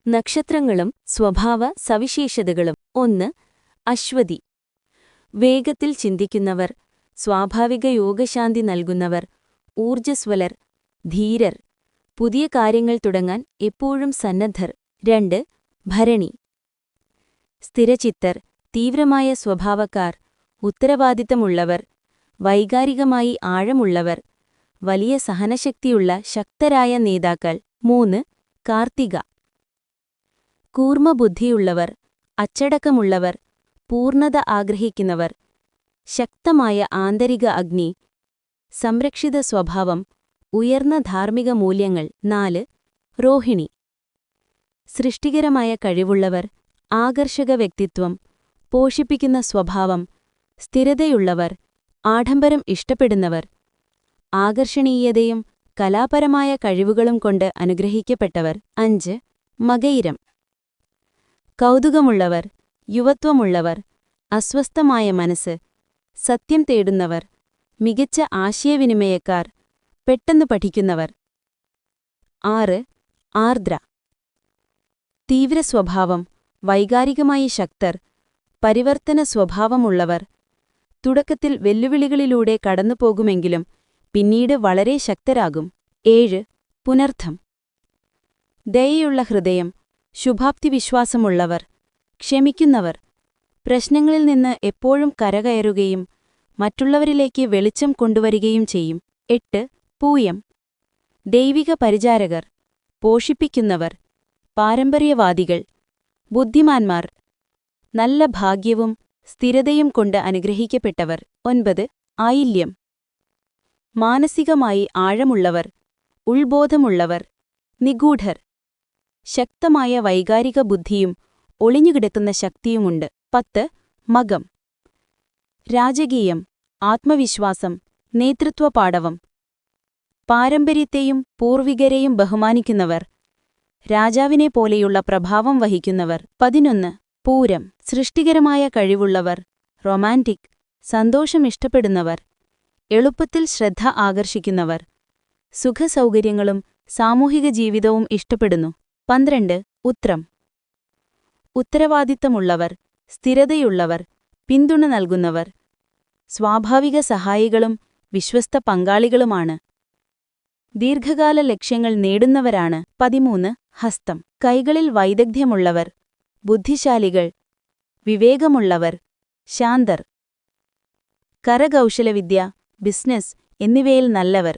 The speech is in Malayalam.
നക്ഷത്രങ്ങളും സ്വഭാവ സവിശേഷതകളും. 1. അശ്വതി. വേഗത്തിൽ ചിന്തിക്കുന്നവർ, സ്വാഭാവിക യോഗശാന്തി നൽകുന്നവർ, ഊർജ്ജസ്വലർ, ധീരർ, പുതിയ കാര്യങ്ങൾ തുടങ്ങാൻ എപ്പോഴും സന്നദ്ധർ. 2. ഭരണി. സ്ഥിരചിത്തർ, തീവ്രമായ സ്വഭാവക്കാർ, ഉത്തരവാദിത്തമുള്ളവർ, വൈകാരികമായി ആഴമുള്ളവർ, വലിയ സഹനശക്തിയുള്ള ശക്തരായ നേതാക്കൾ. 3. കാർത്തിക. കൂർമ്മബുദ്ധിയുള്ളവർ, അച്ചടക്കമുള്ളവർ, പൂർണ്ണത ആഗ്രഹിക്കുന്നവർ, ശക്തമായ ആന്തരിക അഗ്നി, സംരക്ഷിത സ്വഭാവം, ഉയർന്ന ധാർമ്മിക മൂല്യങ്ങൾ. 4. രോഹിണി. സൃഷ്ടികരമായ കഴിവുള്ളവർ, ആകർഷക വ്യക്തിത്വം, പോഷിപ്പിക്കുന്ന സ്വഭാവം, സ്ഥിരതയുള്ളവർ, ആഡംബരം ഇഷ്ടപ്പെടുന്നവർ, ആകർഷണീയതയും കലാപരമായ കഴിവുകളും കൊണ്ട് അനുഗ്രഹിക്കപ്പെട്ടവർ. 5. മകയിരം. കൗതുകമുള്ളവർ, യുവത്വമുള്ളവർ, അസ്വസ്ഥമായ മനസ്സ്, സത്യം തേടുന്നവർ, മികച്ച ആശയവിനിമയക്കാർ, പെട്ടെന്ന് പഠിക്കുന്നവർ. 6. ആർദ്ര. തീവ്രസ്വഭാവം, വൈകാരികമായി ശക്തർ, പരിവർത്തന സ്വഭാവമുള്ളവർ, തുടക്കത്തിൽ വെല്ലുവിളികളിലൂടെ കടന്നുപോകുമെങ്കിലും പിന്നീട് വളരെ ശക്തരാകും. 7. പുനർദ്ധം. ദയയുള്ള ഹൃദയം, ശുഭാപ്തിവിശ്വാസമുള്ളവർ, ക്ഷമിക്കുന്നവർ, പ്രശ്നങ്ങളിൽ നിന്ന് എപ്പോഴും കരകയറുകയും മറ്റുള്ളവരിലേക്ക് വെളിച്ചം കൊണ്ടുവരികയും ചെയ്യും. 8. പൂയം. ദൈവിക പരിചാരകർ, പോഷിപ്പിക്കുന്നവർ, പാരമ്പര്യവാദികൾ, ബുദ്ധിമാന്മാർ, നല്ല ഭാഗ്യവും സ്ഥിരതയും കൊണ്ട് അനുഗ്രഹിക്കപ്പെട്ടവർ. 9. ആയില്യം. മാനസികമായി ആഴമുള്ളവർ, ഉൾബോധമുള്ളവർ, നിഗൂഢർ, ശക്തമായ വൈകാരിക ബുദ്ധിയും ഒളിഞ്ഞുകിടക്കുന്ന ശക്തിയുമുണ്ട്. 10. മകം. രാജകീയം, ആത്മവിശ്വാസം, നേതൃത്വപാടവം, പാരമ്പര്യത്തെയും പൂർവികരെയും ബഹുമാനിക്കുന്നവർ, രാജാവിനെപ്പോലെയുള്ള പ്രഭാവം വഹിക്കുന്നവർ. 11. പൂരം. സൃഷ്ടികരമായ കഴിവുള്ളവർ, റൊമാന്റിക്, സന്തോഷമിഷ്ടപ്പെടുന്നവർ, എളുപ്പത്തിൽ ശ്രദ്ധ ആകർഷിക്കുന്നവർ, സുഖസൗകര്യങ്ങളും സാമൂഹിക ജീവിതവും ഇഷ്ടപ്പെടുന്നു. 12. ഉത്രം. ഉത്തരവാദിത്തമുള്ളവർ, സ്ഥിരതയുള്ളവർ, പിന്തുണ നൽകുന്നവർ, സ്വാഭാവിക സഹായികളും വിശ്വസ്ത പങ്കാളികളുമാണ്. ദീർഘകാല ലക്ഷ്യങ്ങൾ നേടുന്നവരാണ്. 13. ഹസ്തം. കൈകളിൽ വൈദഗ്ധ്യമുള്ളവർ, ബുദ്ധിശാലികൾ, വിവേകമുള്ളവർ, ശാന്തർ, കരകൗശലവിദ്യ, ബിസിനസ് എന്നിവയിൽ നല്ലവർ.